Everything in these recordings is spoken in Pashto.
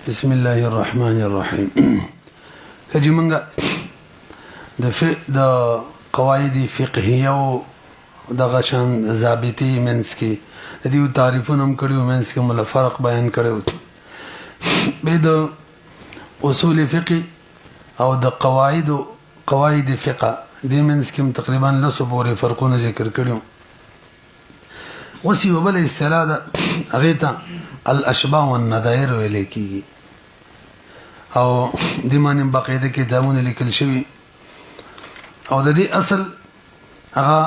بسم الله الرحمن الرحيم. کجی منګه د قواعد فقهیه او دغه شان ضابطي منس کې د دې تعریفونه هم کړیو منس کې مل فرق بیان کړو به د اصول فقه او د قواعد فقه د منس کې تقریبا لسو پورې فرقونه ذکر کړیو. وسی وبل اصطلاح ده هغه ته الاشباح والنظائر ویل کیږي او د معنی باقاعده کتابونه لیکل شوی او د دې اصل هغه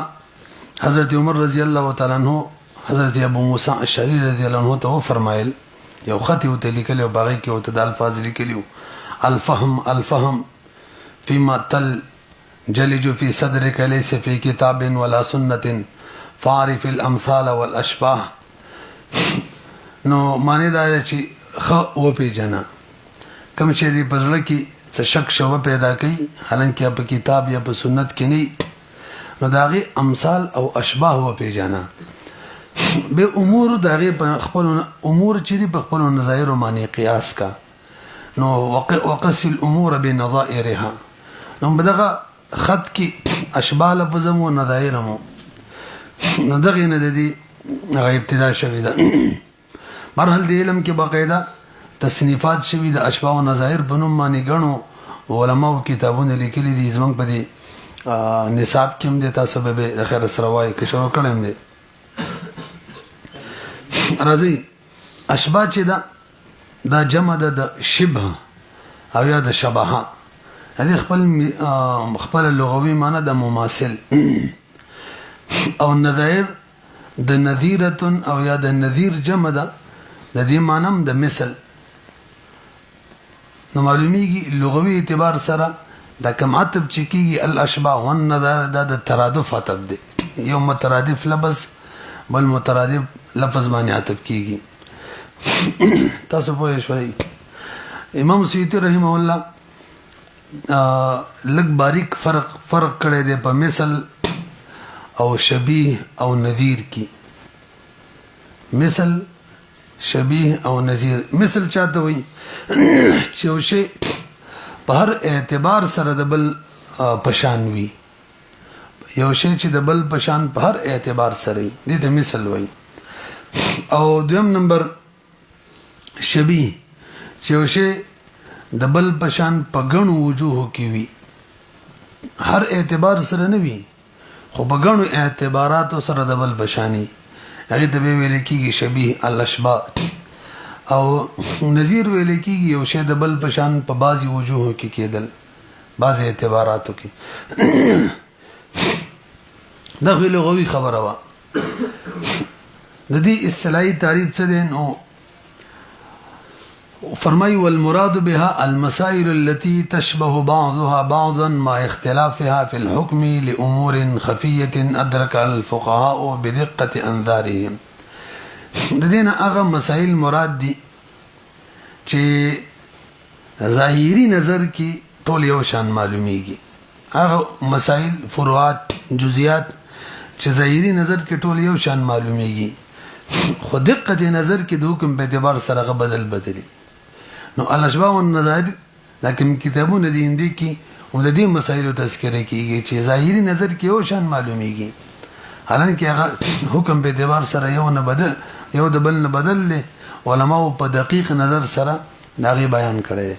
حضرت عمر رضی الله تعالی عنہ حضرت ابو موسی اشعری رضی الله عنه ته فرمایل یو خط یو لیکل او باقي کې او ته د الفاظ لیکلیو الفهم فيما تل جلج في صدرك ليس في كتاب ولا سنه فعرف الامثال والاشباح. نو معنی دا چې خ و پیجنا کوم چې دی پزړه کې څه شک شوبه پیدا کوي حالانکه په کتاب یا په سنت کې نه نو داغه امثال او اشباح و پیجنا به امور داغه په خپل امور چې په خپل نظایر او معنی قیاس کا نو وقس الامور بنظائرها نو بدغه خط کې اشباح لفظم او نظائرمو نو دغه نه دي هغه ابتدا شوی ده. مرحله د علم کې باقاعده تصنیفات شوی د اشباح او نظائر بنوم باندې غنو علماء کتابونه لیکلي دي زمونږ په دې نصاب کې هم د تاسو به خیر سره وای کې شروع کړم دي راځي اشباح چې دا جمع ده د شبه او یا د شبهه هغه خپل لغوي معنی د مماثل او نظائر د نذیره او یا د نذیر جمع ده د دې معنی د مثل. نو معلومیږي لغوي اعتبار سره د کوم عطف چې کیږي الاشباح والنظائر د ترادف عطف دی یو مترادف لفظ بل مترادف لفظ باندې عطف کیږي. تاسو په شوي امام سیوطی رحمه الله لګ باریک فرق کړی دی په مثل او شبیه او نذیر کی. مثل شبیه او نذیر مثل چاته وي چې یو شی په هر اعتبار سره د بل پشان وي یو شی چې د بل پشان په هر اعتبار سره دي د مثل وي. او دویم نمبر شبیه چې یو شی د بل پشان په غنو وجوه کې وي هر اعتبار سره نه وي خو په غنو اعتبارات سره د بل پشانی هغه ته ویل کېږي شبیه الاشباح. او نظیر ویل کېږي یو شی د بل پشان په بعضي وجوه کې کېدل بعضي اعتباراتو کې دا لغوي خبره وا د دې اصطلاحي تعریف څه دی نو فرمای والمراد بها المسائل التي تشبه بعضها بعضا مع اختلافها في الحكم لأمور خفية أدرك الفقهاء بدقة أنظارهم. د دې نه هغه مسائل مراد دي چې ظاهري نظر کې ټول یو شان معلومیږي هغه مسائل فروعات جزئیات چې ظاهري نظر کې ټول یو شان معلومیږي خو دقت نظر کې د حکم په اعتبار سره بدلی. نو الاشباح والنظائر لکه کتابونه دي اندي کې او د دې مسایلو تذکرہ کیږي چې ظاهري نظر کې یو شان معلومیږي حالانکه هغه حکم په اعتبار سره یو نه بدل یو د بل نه بدل له علماء په دقیق نظر سره داغي بیان کړي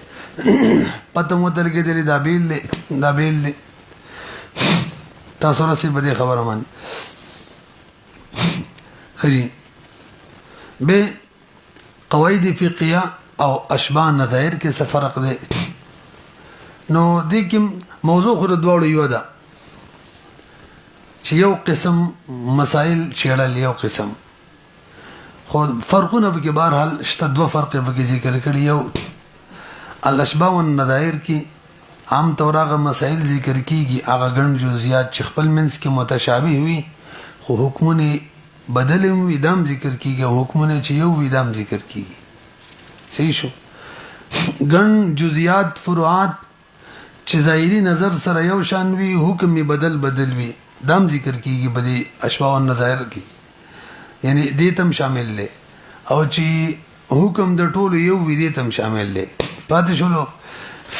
پته مو تل کې دا بیل تاسو راځي به خبره مانی خري به قواعد فقهيه او اشباح نظائر کې څه فرق دی. نو دې کې موضوع خو د دوړو یو ده چې یو قسم مسائل شیړل یو قسم خو فرقونه به کې بهرحال شته دوه فرق به کې ذکر کړی یو الاشباح والنظائر کې عام طور هغه مسائل ذکر کیږي هغه ګڼ جزئیات چې خپل منځ کې متشابه وي خو حکمونه بدل وي دام ذکر کیږي حکمونه چې یو وي دام ذکر کیږي صحیح شو. ګڼ جزئیات فروعات چې ظاهري نظر سره یو شان وي حکم بدل وي دام ذکر کیږي په دې اشباح والنظائر کې یعنی دې تم شامل لې او چې حکم د ټولو یو وی دي تم شامل دي پاتې شولو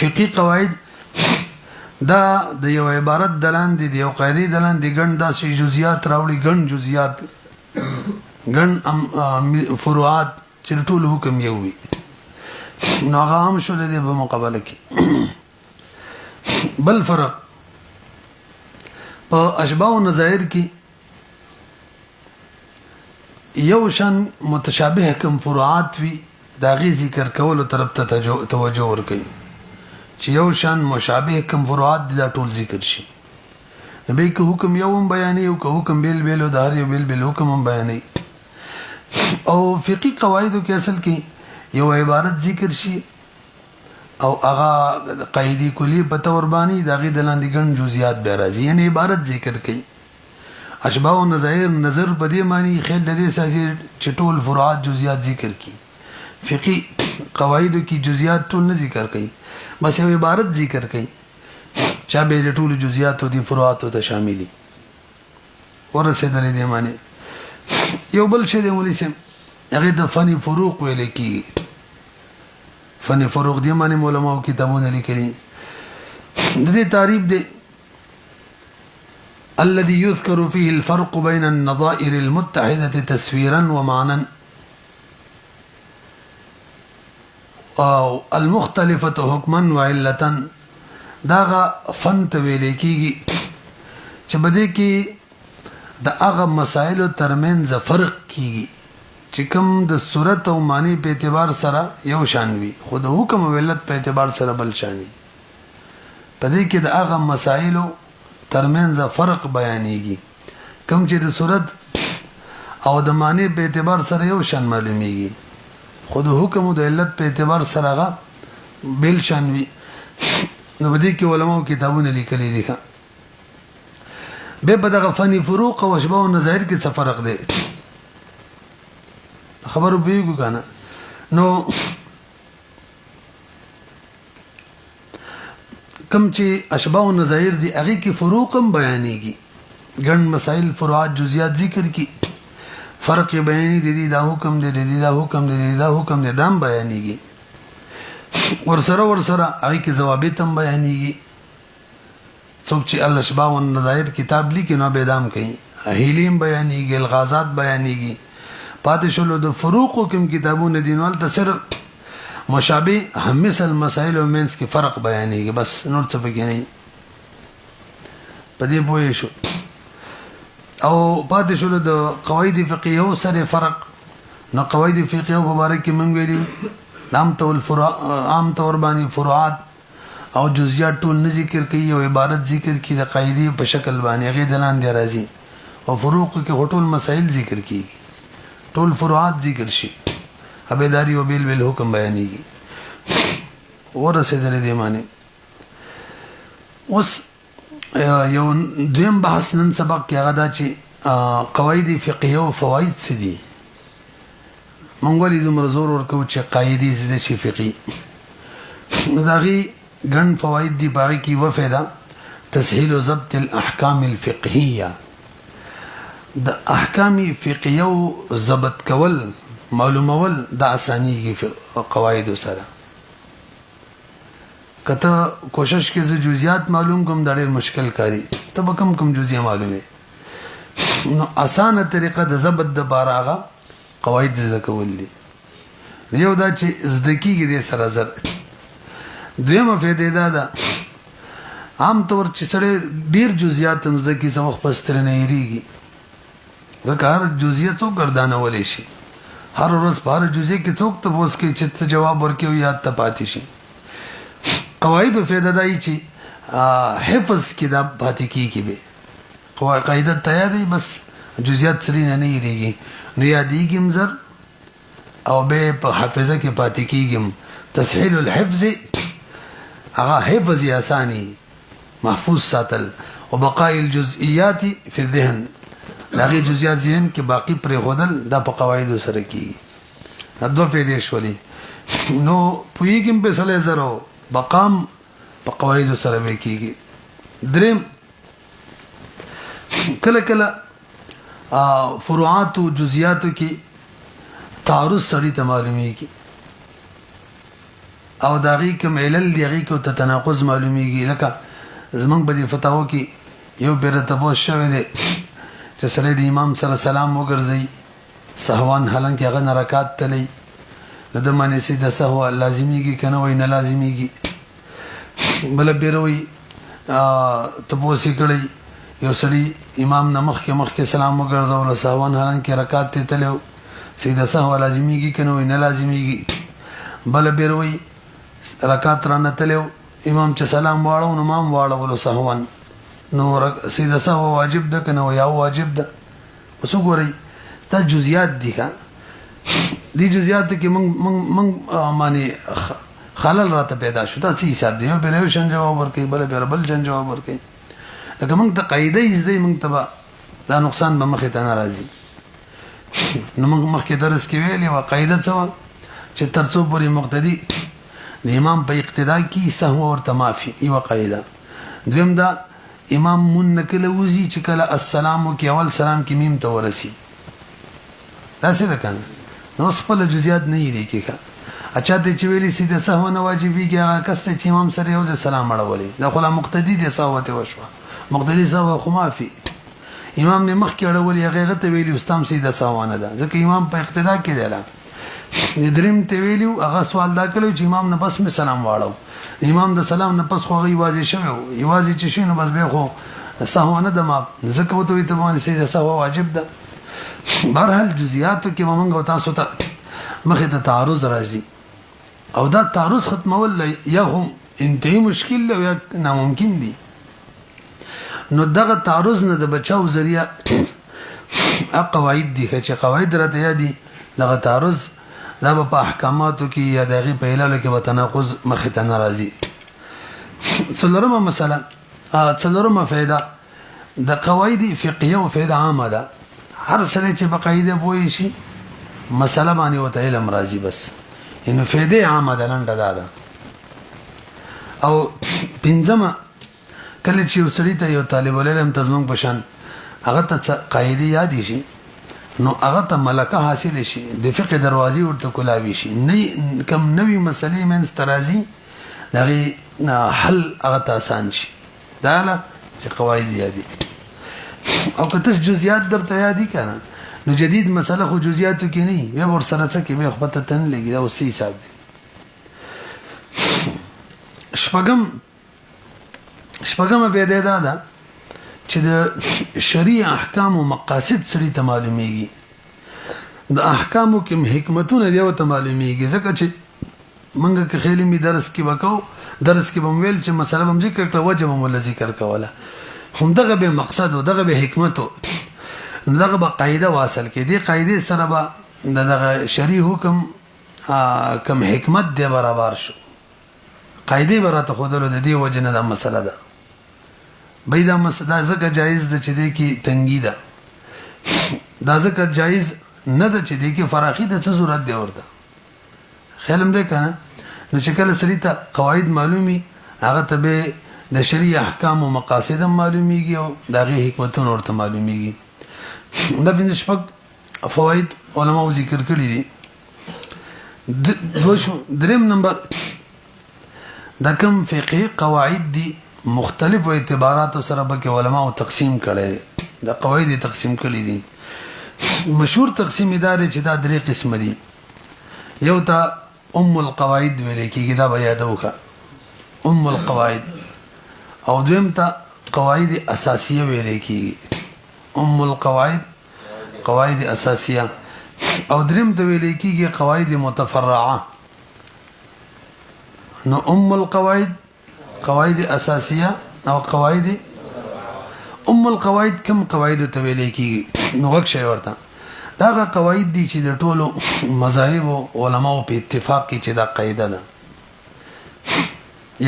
فقهي قواعد دا د یو عبارت دلان دي یو قاعده دلان دي ګڼ داسې جزئیات راوړي ګڼ جزئیات ګڼ فروعات چې ټول حکم یو وي نو هغه هم شول دي په مقابله کې بل فرق په اشباح او نظائر کې یو شان متشابه کوم فروعات وي دا غي ذکر کول طرف ته توجه ورکړي چې یو شان مشابه کوم فروعات دا ټول ذکر شي نبی که حکم یو هم بیانې او که حکم بیل بیل او دار یو بیل بیل حکم هم بیانې او فقهي قواعدو کې اصل کې یو عبارت ذکر شي او هغه قاعده کلی په تور باندې دا غي دلاندې ګڼ جزئیات به راځي یعنی عبارت ذکر کړي اشباح او نظائر نظر په دې معنی خیال د دې سازي چټول فروعات جزئیات ذکر کړي فقهي قواعدو کې جزئیات ټول نه ذکر کړي بس یو عبارت ذکر کړي چا به ټول جزئیات او دي فروعات ته شاملي ورسېدلې دې معنی یو بل شی دی مولوی سم هغه د فن فروق ویل کی فن فروق دی معنی علماء کتابونه لیکلي د دې تعریف دی الذي يذكر فيه الفرق بين النظائر المتحدة تسويرا ومعنى او المختلفة حكما وعلة داغه فن ته ویل کیږي چې بده کې د هغه مسائل ترمنځ فرق کیږي چې کوم د صورت او معنی په اعتبار سره یو شان وي خو د حکم او علت په اعتبار سره بل شان وي پدې کې د هغه مسائل ترمنځ فرق بیانېږي کوم چې د صورت او د معنی په اعتبار سره یو شان معلومیږي خو د حکم او د علت په اعتبار سره هغه بل شان وي نو بده کې علماء کتابونه لیکلي دي به په دغه فني فروق او اشباح او نظائر کې څه فرق دی خبرو پیږو کنه نو کم چې اشباح او نظائر دي هغه کې فروق هم بیانېږي ګڼ مسائل فروعات جزئیات ذکر کی فرق بیانې دي دا حکم دی دا حکم دی دا حکم دی دام بیانېږي ورسره هغه کې ضوابط هم بیانېږي څوک چې الاشباح والنظائر کتاب لیکي نو به دام کوي اهلیم بیانېږي الغازات بیانېږي پاتې شلو د فروق کوم کتابونه دینوال ته صرف مشابه همس المسائل او مینس کې فرق بیانېږي بس نور څه پکې نه پدې پوه شو او پاتې شلو د قواعد فقهیه سره فرق نو قواعد فقهیه مبارک کې موږ ویلي عام طور باندې فروعات او جزئیات ټول نه ذکر کوي او عبارت ذکر کوي د قاعده په شکل باندې غي دلان دی راځي او فروق کې ټول مسائل ذکر کیږي ټول فروعات ذکر شي حبیداری او بیل بیل حکم بیانېږي ورسېدل دي معنی اوس یو دویم بحث نن سبق کې هغه دا چې قواعد فقهیه او فواید څه دي مونږ ولې دومره زور ورکو چې قاعده زده شي فقهي داغي ګڼ فواید دي باقي کې و فائدہ تسهيل ضبط الاحکام الفقهيه د احکام فقهیه ضبط کول معلومول د اسانيږي قواعد سره کته کوشش کې ز جزئیات معلوم کوم دا ډېر مشکل کاری ته کم جزئیه معلومه نو اسانه طریقه د ضبط د باراغه قواعد زده کول دي یو دا چې زده کیږي د سره زر دویمه فائدې دا ده عام طور چې سره ډیر جزئیات هم زده کی سمخ پستر نه یریږي وکړ جزئیه څو ګردانه ولې شي هر ورځ په هر جزئیه کې څوک ته ووس کې چې جواب ورکیو یاد ته پاتې شي قواعد فائدہ دای چې حفظ کې دا پاتې کیږي به قاعده تیار دی بس جزئیات سری نه یریږي نو یادېږي مزر او به په حافظه کې پاتې کیږي تسهيل الحفظ هغه حفظ آساني محفوظ ساتل او بقاء الجزئيات في الذهن هغه جزئیات ذهن کې باقی پرې خودل دا په قواعد سره کیږي دوه فائدې شولې نو پویګم په سره زرو بقام په قواعد سره به کیږي دریم کله کله فروعات او جزئیات کې تعارض سړی ته معلومیږي او داغي کوم علل دیغي کو ته تناقض معلومیږي لکه زمونږ په دې فتاوو کې یو بیره تاسو شوه دي چې سړی د امام سره سلام وګرځي سهوان حالانکه هغه رکعات تلي د معنی سي د سهو لازميږي کنه وای نه لازميږي بل بیروي تاسو کړی یو سړی امام نمخ کې سلام وګرځول سهوان حالانکه رکعات تلو سیده سهو لازميږي کنه وای نه لازميږي بل بیروي رکعات را نتلو امام چې سلام واړو نو امام واړو سهوان نو سیده سهو واجب ده کنه یا واجب ده وسو ګورئ دا جزئیات دي ښا دي جزئیات کې من معنی خلل راته پیدا شو دا څه حساب دی یو بل شان جواب ورکړي بل شان جواب ورکړي لکه موږ ته قاعده یې زده موږ ته دا نقصان به مخې ته ناراضي نو موږ مخکې درس کې ویلې و قاعده څه چې ترڅو پورې مقتدی د امام په اقتدا کې سهو ورته معافي یو قاعده دویم دا امام مون نکله وزي چې کله السلام کې اول سلام کې میم ته ورسي دا څه ده کنه نو خپل جزئیات نه یې لیکه اچھا ته چې ویلي سیده سهو نه واجبي کې هغه کسته چې امام سره یو سلام اړولې دا خو لا مقتدی دي سهو ته وشو مقتدی سهو خو معافي امام نه مخ کې اړولې هغه ته ویلي استام سیده سهو نه ده ځکه امام په اقتدا کې دی لا ندریم ته ویلو هغه سوال دا کړو چې امام نه پس می سلام واړو امام د سلام نه پس خو یوازې شوی یوازې چې شنو بس به خو سهو نه ده ما ځکه وته وي ته باندې سیده سهو واجب ده بهرحال جزئیاتو کې موږ تاسو ته مخه ته تعارض راځي او دا تعارض ختمول یا هم انتهایی مشکل او یا ناممکن دي نو دغه تعارض نه د بچاو ذریعہ قواعد دي چې قواعد راته یادي دغه تعارض دا په احکاماتو کې یا دغه په علالو کې به تناقض مخه ته ناراضي څلورمه مسله څلورمه فائدہ د قواعد فقهيه او فائدہ عامه ده هر سره چې په قاعده پوي شي مسله باندې وته علم راځي بس انه فائدې عامه ده لنډه ده او پنځمه کله چې وسړی ته یو طالب العلم تزمن پشان هغه ته قاعده یاد شي نو هغه ته ملکه حاصل شي د فقه دروازې ورته کولاوي شي نه کم نوې مسلې من استرازي دغه حل هغه ته آسان شي دا له قواعد یادي او کته جزئیات درته یادي کنه نو جدید مسله خو جزئیاتو کې نه وي ور سره څه کې به خپل تن لګي دا اوسې حساب دي شپږم به دا چې د شریع احکام او مقاصد سړي ته معلومیږي د احکامو کې حکمتونه دی او ته معلومیږي ځکه چې منګه کې خېلې می درس کې وکاو درس کې بمویل چې مسله بم ذکر کړه وجه بم ذکر کوله هم دغه به مقصد او دغه به حکمت دغه به قاعده واصل کې دی قاعده سره به دغه شریع حکم کم حکمت دی برابر شو قاعده برته خودلو د دې وجه نه د مسله ده بيدا مسله ځکه جایز ده چې دی کې تنګی ده دا ځکه جایز نه ده چې دی کې فراخي د څه ضرورت دی ورته خیالم ده کنه نو چې کله سړی ته قواعد معلومي هغه ته به د شریع احکام او مقاصد معلومیږي او دغه حکمتونه ورته معلومیږي دا بین شپږ فواید علماء ذکر کړی دي دریم نمبر دا کوم فقهي قواعد دي مختلف اعتبارات سره به علماء تقسیم کړي دا قواعد تقسیم کړي دي مشهور تقسیم ادارې چې دا درې قسم دي یو ته القواعد ویل کېږي دا بیا دوکا القواعد او دویم ته قواعد اساسیه ویل کېږي القواعد قواعد اساسیه او دریم ته ویل کېږي قواعد متفرعه نو القواعد قواعد اساسیه او قواعد القواعد کم قواعد ته ویل کېږي نو وګ شي ورته دا قواعد دي چې د ټولو مذاهب او علماو په اتفاق کې چې دا قاعده ده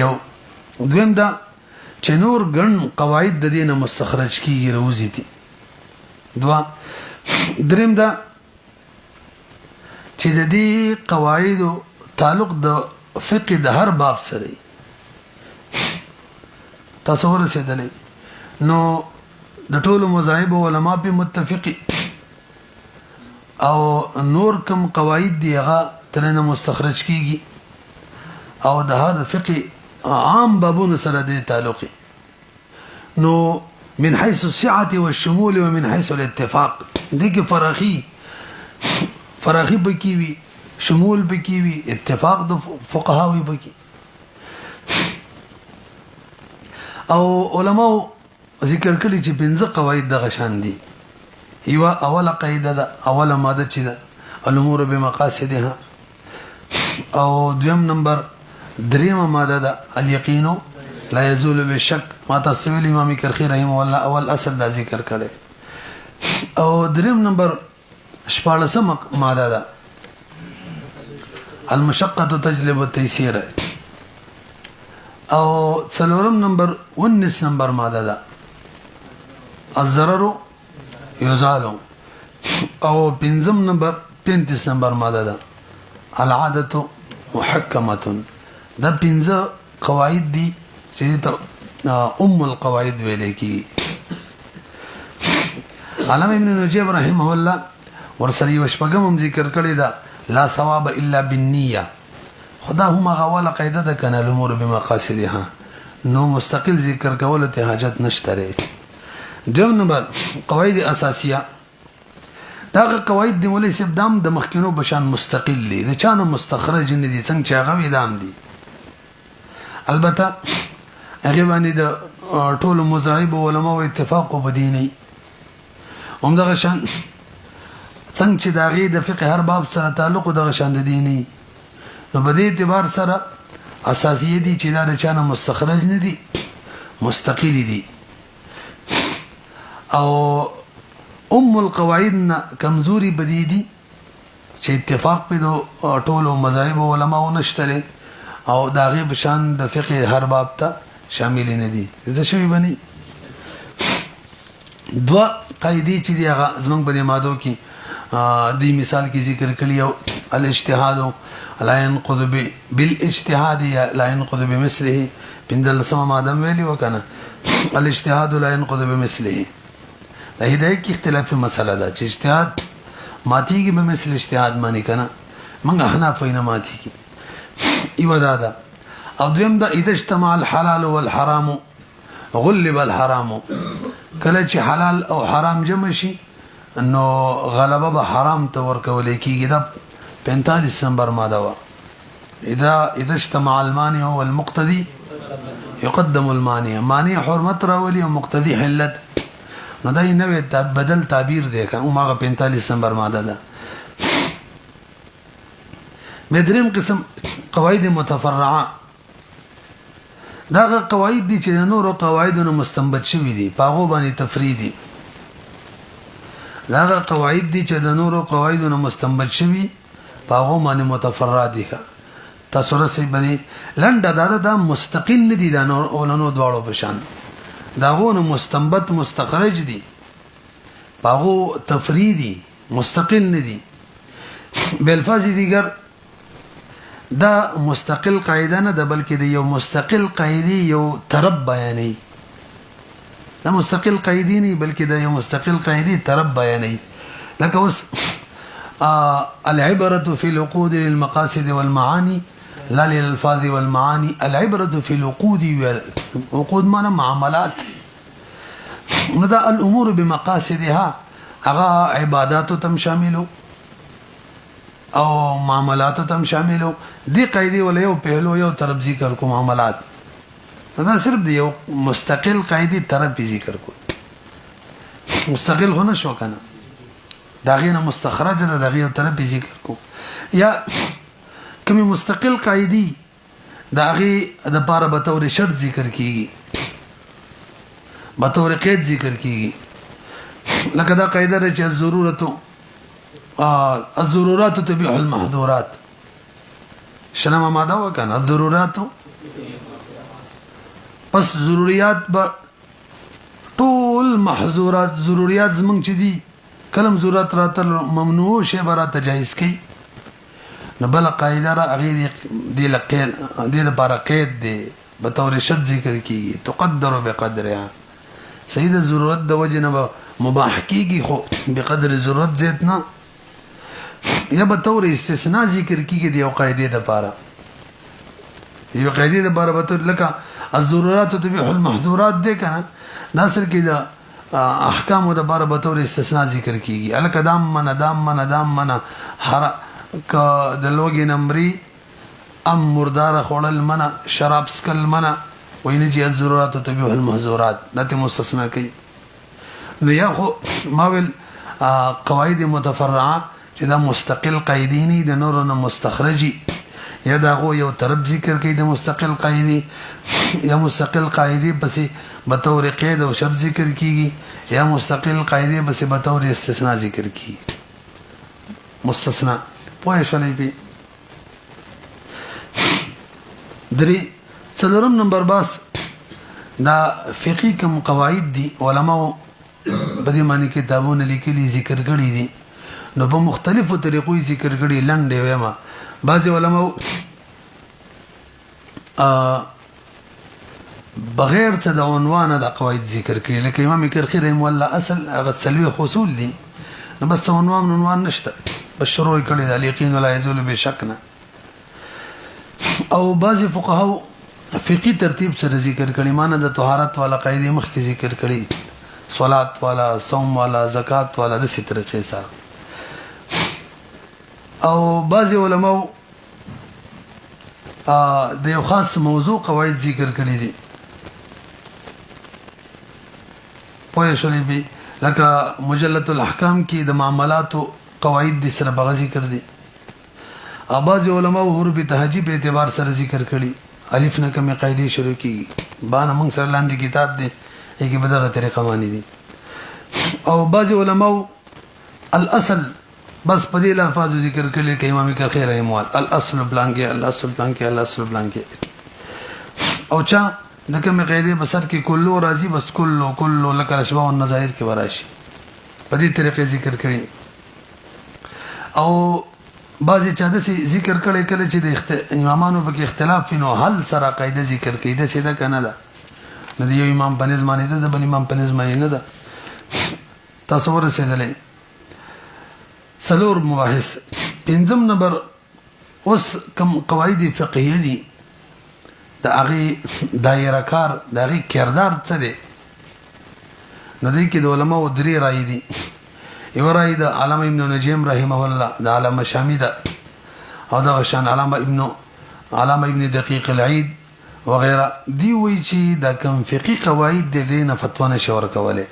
یو دویم دا چې نور ګڼ قواعد د دینه مستخرج کیږي روزي دي دوا دریم دا چې د دې قواعد تعلق د فقه د هر باب سره تصور رسیدلې نو د ټولو مذاهب او علما په متفقي او نور کوم قواعد دی هغه ترنه مستخرج کیږي او د هر فقه عام بابونو سره د تعلق نو من حيث السعه والشمول ومن حيث الاتفاق دغه فراخي بکیوي شمول بکیوي اتفاق د فقهاوی بکی او علماء ذکر کړي چې 15 قواعد د غشان دي یو اوله قاعده ده اوله ماده چې ده الامور بمقاصدها او دویم نمبر دریمه ماده ده اليقين لا يزول بالشك ما تسویل امام کرخی رحمه الله اول اصل دا ذکر کړي او دریم نمبر شپاړسم ماده ده المشقه تجلب التيسير او څلورم نمبر 19 نمبر ماده ده الضرر يزال او پنځم نمبر 35 نمبر ماده ده العاده محکمه دا 15 قواعد دي چې القواعد ویل کی علامه ابن نجيب رحمه الله ورسري وشپغم ذکر کړی دا لا ثواب الا بالنيه خدا هم غواله قاعده ده کنه الامور بمقاصدها نو مستقل ذکر کول ته حاجت نشته لري دوم نمبر قواعد اساسيه دا قواعد دی ولې سبدام د مخکینو بشان مستقل دي د چانه مستخرج نه دي څنګه چې هغه ویدام دي البته هغه باندې د ټول مذاهب علماء اتفاق وبديني هم دغه شان څنګه چې داغه د فقه هر باب سره تعلق دغه شان د ديني نو په دې اعتبار سره اساسي دي چې دا د چانه مستخرج نه دي مستقل دي او القواعد کمزوري بدیدي چې اتفاق په ټول مذاهب علماء نشته او داغه بشان د فقه هر باب ته شامل نه دي زه شوی بني دوا قاعده چې دی هغه زمونږ په مادو کې دی مثال کې ذکر کړی او الاجتهاد لا ينقض بالاجتهاد لا ينقض بمثله بندل سم ماده ویلی وکنه الاجتهاد لا ينقض بمثله د هدايه کې اختلافي مسله ده چې اجتهاد ماتيږي به مثل اجتهاد معنی کنه منګه حناف وینا ماتيږي ایو دا او دویم دا اذا اجتمع الحلال والحرام غلب الحرام کله چې حلال او حرام جمع شي نو غلبه به حرام ته ورکول کېږي دا 45 نمبر ماده وا اذا اجتمع المانع والمقتضي يقدم المانع مانع حرمت راولي او مقتضي حلت نو دا نوې بدل تعبیر دی که اومغه 45 نمبر ماده ده مدریم قسم قواعد متفرعه دا قواعد دي چې نور قواعدونو مستنبط شوي دي پاغو باندې تفریدي دا قواعد دي چې نور قواعدونو مستنبط شوي پاغو باندې متفرع دي تاسو رسې باندې لنډه دا مستقل دي دا نور اولنو دواړو بشان داغونه مستنبط مستخرج دي پاغو تفریدي مستقل ندي بالفاظ دیگر دا مستقل قاعده نه ده بلکې د یو مستقل قاعده یو طرف بیانې دا مستقل قاعده نه بلکې د یو مستقل قاعده طرف بیانې لکه اوس العبره في العقود للمقاصد والمعاني لا للالفاظ والمعاني العبره في العقود والعقود معنى معاملات ندا الامور بمقاصدها اغا عبادات تم شاملو او معاملات تم شاملو دی قاعده ولا یو پهلو یو طرف ذکر کو معاملات دا صرف دی یو مستقل قاعده طرف ذکر کو مستقل هونه شو کنه داغه نه مستخرج ده داغه یو طرف ذکر کو یا کمی مستقل قاعدی داغه د پاره به تور شرط ذکر کیږي به تور قید ذکر کیږي لکه دا قاعده ده چې الضرورات تبيح المحظورات شنو ماده وکنه الضرورات پس ضروريات به ټول محظورات ضروريات زمونږ چې دي کلم ضرورت راته ممنوع شی براته جایز کی نو بل قاعده را غیر دی لقید دی لپاره قید دی به تور شرط ذکر کیږي تقدر بقدرها سید ضرورت د وجه نه مباح کیږي خو بقدر ضرورت زیات نه یا به طور استثناء ذکر کیږي د یو قاعده د لپاره یو قاعده د لپاره به تر لکه الضرورات تبيح المحظورات دې کنه دا اصل کې د احکام د لپاره به طور استثناء ذکر کیږي الکه دام من هر ک د لوګي نمبري ام مردار خړل منه شراب سکل منه وینجي الضرورات تبيح المحظورات دته مستثنا کوي نو یا خو ماول قواعد متفرعه چې دا مستقل قاعدینی د نورونو مستخرجي یا دا غو یو طرف ذکر کوي د مستقل قاعده یا مستقل قاعده پسې به تور قید او شرط ذکر کیږي یا مستقل قاعده پسې به تور استثناء ذکر کیږي مستثنا پوه شئ په درې څلورم نمبر باس دا فقهي کوم قواعد دي علماء په دې معنی کتابونه لیکلي ذکر کړي دي نو په مختلفو طریقو ذکر کړي لنډ دی وایم بعض علماء بغیر څه د عنوان د قواعد ذکر کړي لکه امام کرخی رحم الله اصل هغه سلوي اصول دي نو بس عنوان نشته بس شروع کړي د یقین ولا یزول بشکنا او بعض فقها فقهي ترتیب سره ذکر کړي معنی د طهارت والا قاعده مخکې ذکر کړي صلات والا صوم والا زکات والا د ست طریقې سره او بعض علماء د یو خاص موضوع قواعد ذکر کړي دي پوه شئ به لکه مجلة الاحکام کې د معاملات قواعد د سره بغا ذکر دي بعض علماء حروف تهجی په اعتبار سره ذکر کړي الف نه کومه قاعده شروع کی باندې موږ سره لاندې کتاب دی یګي په دغه طریقه باندې دي او بعض علماء الاصل بس په دې لفظ ذکر کړي کې امام کرخی رحم الله الاصل بلانګي الاصل بلانګي او چا دغه مې قاعده بسر کې کلو راضي بس کلو لکه اشباح النظائر کې وراشي په دې طریقې ذکر کړي او بعضی چا د ذکر کړي کله چې د امامانو په کې اختلاف وینو حل سره قاعده ذکر کړي د سیده کنه ده نو د یو امام په نظم باندې ده د بل امام په نظم باندې نه ده تاسو ورسېدلې سلور مباحث پنځم نمبر اوس کوم قواعد فقهیه دي د هغه دایره کار د هغه کردار څه دی نو دې کې د علماء درې رائے دي یو رائے د علامه ابن نجیم رحمه الله د علامه شامی ده او د شان علامه ابن دقیق العید وغیرہ دی وی چې د کوم فقهي قواعد د دینه فتوا نشور کوله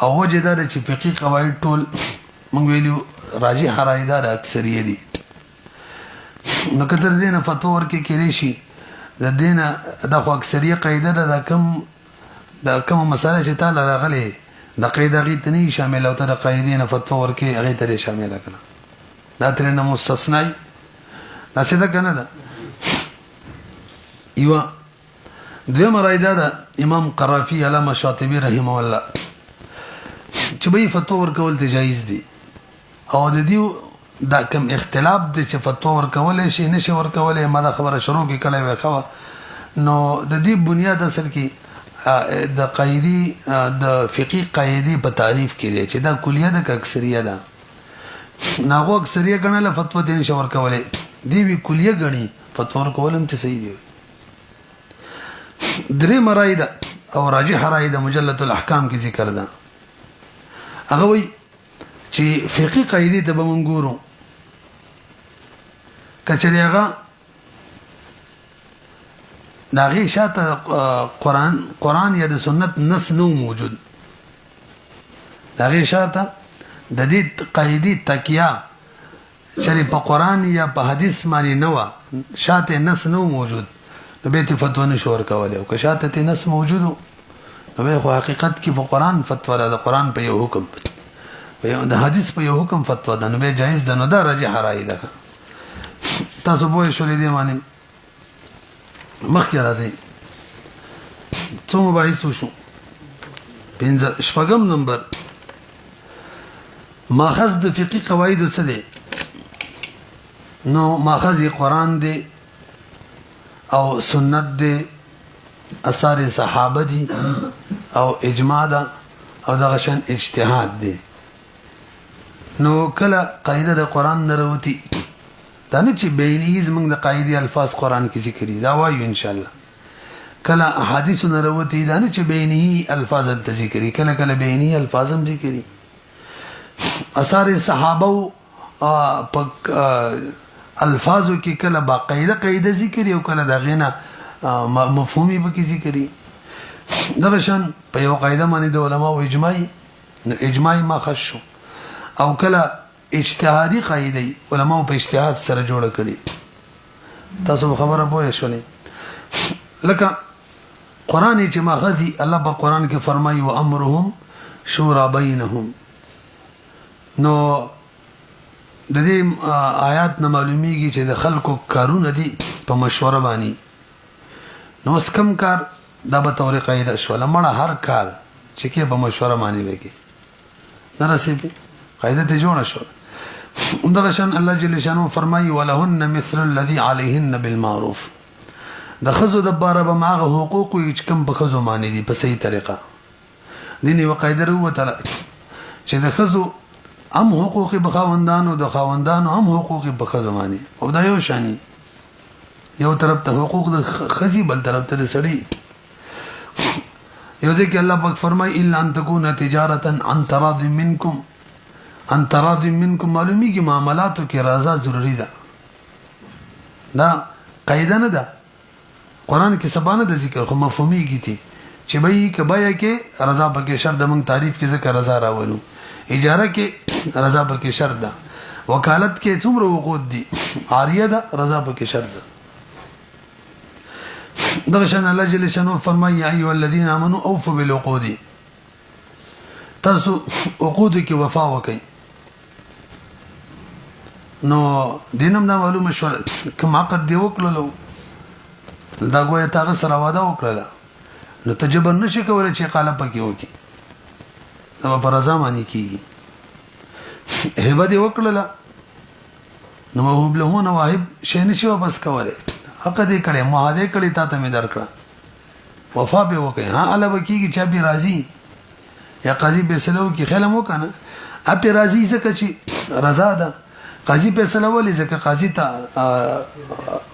او وجه دا چې فقهي قواعد ټول موږ ویلو راجح رائے ده اکثریت دي نو کتر دینه فتوا ورکې کېږي شي د دینه د خو اکثریت قاعده ده د کوم مسله چې تعالی راغلي د قاعده غي ته نه شامل او تر قاعده نه فتوا ورکې هغه ته شامل کړه دا ترنه مستثنی دا څه ده کنه ده یو دویم رائے ده امام قرافی علامه شاطبی رحمه الله چې به فتوا ورکول ته جایز دي او د دې دا کوم اختلاف د چې فتوا ورکول شي نشي ورکول ما دا خبره شروع کې کړې وې خو نو د دې بنیاد اصل کې د قاعده د فقهي قاعده په تعریف کې دی چې دا کلیه د اکثریت ده ناغو اکثریت غنل فتوا دې نشي ورکول دی وی کلیه غني فتوا ورکولم ته صحیح دی درې مرایده او راجح رائے د مجلة الاحکام کې ذکر ده هغه وی چې فقهي قاعده ته به مونږ ګورو کچې هغه داغه شاته قرآن یا د سنت نص نو موجود داغه شاته د دې قاعده تکیه چې په قرآن یا په حدیث باندې نو شاته نص نو موجود نو به ته فتوا نشو ورکول او که شاته نص موجود نو به حقیقت کې په قرآن فتوا ده د قرآن په یو حکم د حدیث په یو حکم فتوا ده نو به جایز ده نو دا راجح رائے ده تاسو به شولې دي باندې مخکې راځي څو مباحث وشو شپږم نمبر ماخذ د فقهي قواعد څه دي نو ماخذ قرآن دی او سنت دی اثار صحابه دي او اجماع ده او دغه شان اجتهاد دی نو کله قاعده د قران نه وروتي دا نه چې بینی زمنګ د قاعده الفاظ قران کې ذکر دي دا وایو ان شاء الله کله احادیث نه وروتي دا نه چې بینی الفاظ ته ذکر دي کله کله بینی الفاظ هم ذکر دي اثار صحابه پک الفاظو کې کله باقاعده قاعده ذکر یو کله دا غینه مفهومي به کې ذکر دي دا شان په یو قاعده باندې د علماء اجماعي ما خشو او کله اجتهادي قاعده علماء په اجتهاد سره جوړ کړي تاسو خبره پوه شئ لکه قران چې ماخذي الله په قران کې فرمایي و امرهم شورى بينهم نو د دې آیات نه معلومیږي چې د خلکو کارونه دي په مشوره باندې نو اسکم کار دا به تور قاعده شو لمړه هر کار چې کې په مشوره باندې وکي نرسي قاعده ته جوړه شو اندغه شان الله جل شانه فرمایي ولهن مثل الذي عليهن بالمعروف د خزو د باره به ماغه حقوق یې کم په خزو باندې دي په صحیح طریقه دیني وقاعده وروته چې د خزو هم حقوق بخاوندانو د خاوندانو هم حقوق بخزمانی او دا یو شانی یو طرف ته حقوق د خزي بل طرف ته سړی یو ځکه الله پاک فرمای الا ان تكون تجارتا عن تراض منكم معلومی کی معاملاتو کې رضا ضروری ده دا قاعده نه ده قران کې سبانه د ذکر خو مفهومي کیتی چې به کبایا کې رضا پکې شرط د موږ تعریف کې ذکر رضا راولو اجاره کې رضا پکې شرط ده وکالت کې څومره وقود دي عاریه ده رضا پکې شرط ده دا شان الله جل شانه فرمایي ايها الذين امنوا اوفوا بالعقود تاسو عقود کې وفا وکړئ نو دینم دا معلومه شو کوم عقد دی وکړلو دا ګویا تاسو سره واده وکړه نو تجبر نشي کولای چې قاله پکې وکړي دا په رضا باندې کیږي هبه دی وکړه نو موهوب له نه واهب شي نشي واپس کوله حق دې کړي معاهده کړي تا ته مې درکړه وفا به وکړي ها الله بکیږي چې به راضي یا قاضي به سلو کې خلم وکنه اپ راضي ځکه چې رضا ده قاضي په سلو ولې ځکه قاضي ته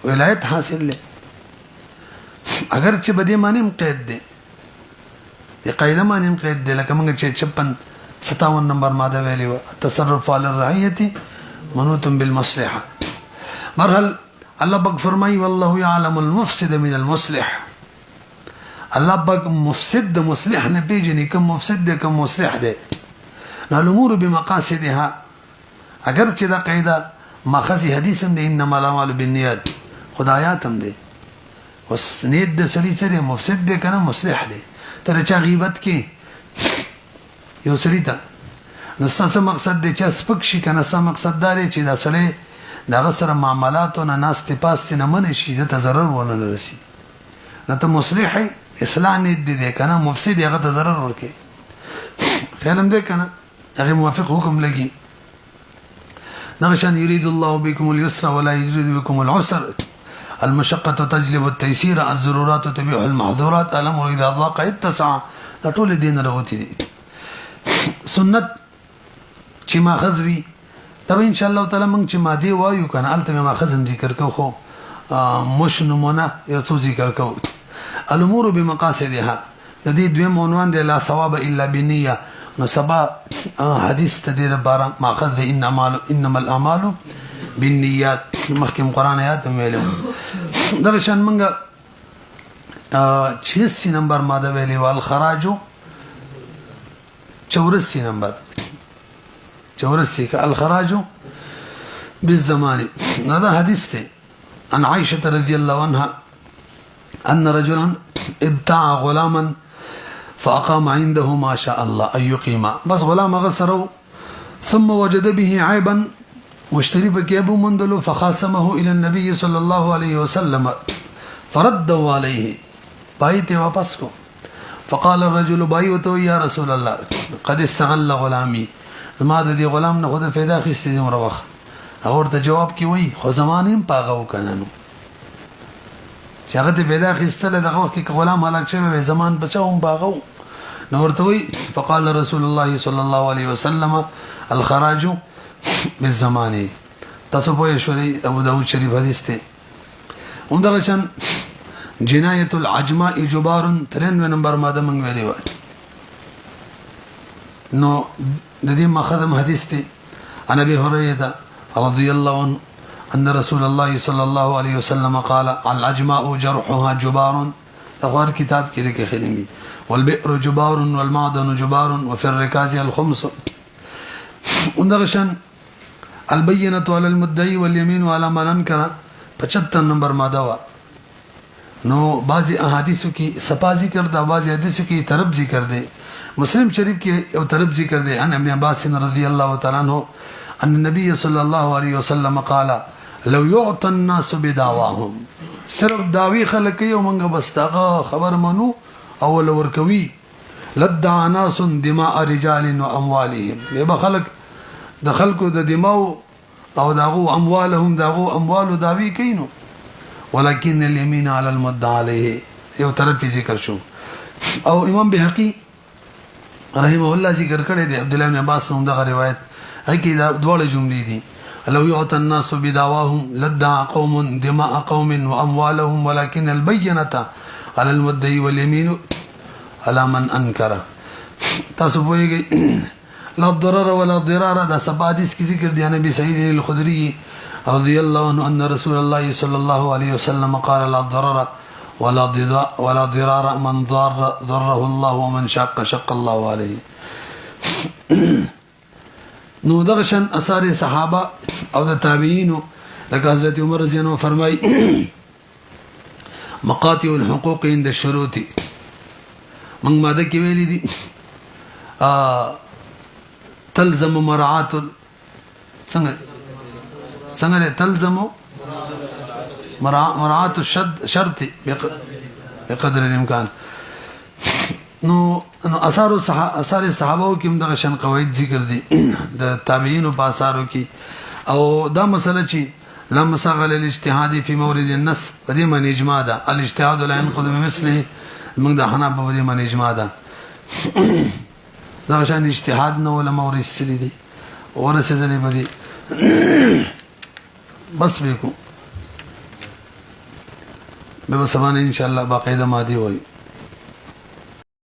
ولایت حاصل لې اگر چې بده معنی قید دي د قاعده معنی قید دي لکه موږ چې 57 نمبر ماده ویلې و تصرف علی الرعیه منوط بالمصلحه مرحل الله پاک فرمایي والله يعلم المفسد من المصلح الله پاک مفسد د مصلح نه پیژني کوم مفسد دی کوم مصلح دی الامور بمقاصدها اگر چې دا قاعده ماخذ حدیث هم دی انما الاعمال بالنیات خدایات هم دی وس نیت د سړي سره مفسد دی کنه مصلح دی تر چا غیبت کې یو سړي ته نو ستاسو مقصد دی چې سپک شي کنه ستاسو مقصد دا دی چې دا سړی دغه سره معاملاتو نه ناست پاست نه من شي د ضرر ونه رسي نو ته مصلح اصلاح نه دي کنه مفسد هغه ته ضرر ورکي خیالم دې کنه هغه موافق حکم لګي نغشان يريد الله بكم اليسر ولا يريد بكم العسر المشقة تجلب التيسير الضرورات تبيح المحظورات الامر اذا ضاق اتسع ټول دین راوتی دي سنت چې ماخذ وي تب ان شاء الله تعالی موږ چې ماده وایو کنه الته ماخذ ذکر کو خو مش نمونه یو څه ذکر کو الامور بمقاصدها د دې دویم عنوان دی لا ثواب الا بنيه نو سبا حدیث تدیر بارا ماخذ انما الاعمال بالنیات محکم قران آیات ویلو درشان منګه 86 نمبر ماده ویلی وال خراج 84 نمبر 84 الخراج بالزمان هذا حديث عن عائشة رضي الله عنها أن رجلا ابتاع غلاما فأقام عنده ما شاء الله أن يقيم بس غلام غسره ثم وجد به عيبا مشتري بكيبه مندلو فخاصمه إلى النبي صلى الله عليه وسلم فردوا عليه بايته واپسكو فقال الرجل بايته يا رسول الله قد استغل غلامي ما د دې غلام نه خود پیدا خسته دي مروخ اور ته جواب کی وای خو زمانیم پاغو کنانو چې هغه ته پیدا خسته له دغه وخت کې غلام هلاک شوی زمان بچاوم باغو نو ورته وای فقال رسول الله صلى الله عليه وسلم الخراج بالزمانه تاسو په شوري ابو داود شریف حدیث ته همدغه شان جنایت العجماء جبار 93 نمبر ماده مونږ ویلې و نو د دې مخدم حدیث ته عن ابي هريره رضي الله عنه ان رسول الله صلى الله عليه وسلم قال العجماء جرحها جبار اخبار كتاب کې لیکل خلمي والبئر جبار والمعدن جبار وفي الركاز الخمس وندغشن البينة على المدعي واليمين على من انكر 75 نمبر ماده وا نو بعضی احادیثو کې صفا ذکر دا بعضی حدیثو کې طرف ذکر دی مسلم شریف کې یو طرف ذکر دی ان ابن عباس رضی الله تعالی عنہ ان النبي صلى الله عليه وسلم قال لو يعطى الناس بدعواهم صرف داوی خلک یو منګه بستغه خبر منو اول ورکوي لدع ناس دماء رجال واموالهم به خلق د خلکو د دماء او داغو اموالهم داغو اموال داوی کینو ولكن اليمين على المدعى عليه یو طرف ذکر شو او امام بهقي رحمه الله ذکر کړی دی عبد الله بن عباس څخه روایت هکې دا دوه جملې دي لو يعطى الناس بدعواهم لدع قوم دماء قوم واموالهم ولكن البينة على المدعي واليمين على من انكر تاسو پوهیږئ لا ضرر ولا ضرار دا سبادیس کی ذکر دی نبی سعید الخدری رضی الله عنه ان رسول الله صلى الله عليه وسلم قال لا ضرر ولا ضرار من ضره الله ومن شق الله عليه نو دغشن اثار صحابه او د تابعین لکه حضرت عمر رضی الله عنه فرمای مقاطع الحقوق عند الشروط من ماده کې ویلي دي تلزم مراعات څنګه تلزم مراعات الشرط بقدر الامكان نو اثار صحابه کې هم دغه شان قواعد ذکر دي د تابعین په اثارو کې او دا مسله چې لم سغل الاجتهاد في مورد النص په دې معنی اجماع ده الاجتهاد لا ينقض بمثله موږ د حنابلة په دې معنی اجماع ده دا شان اجتهاد نو ولا مورد سری دي ورسېدلې په دې بس به کو به سبحان ان شاء الله باقاعده ماضي وایي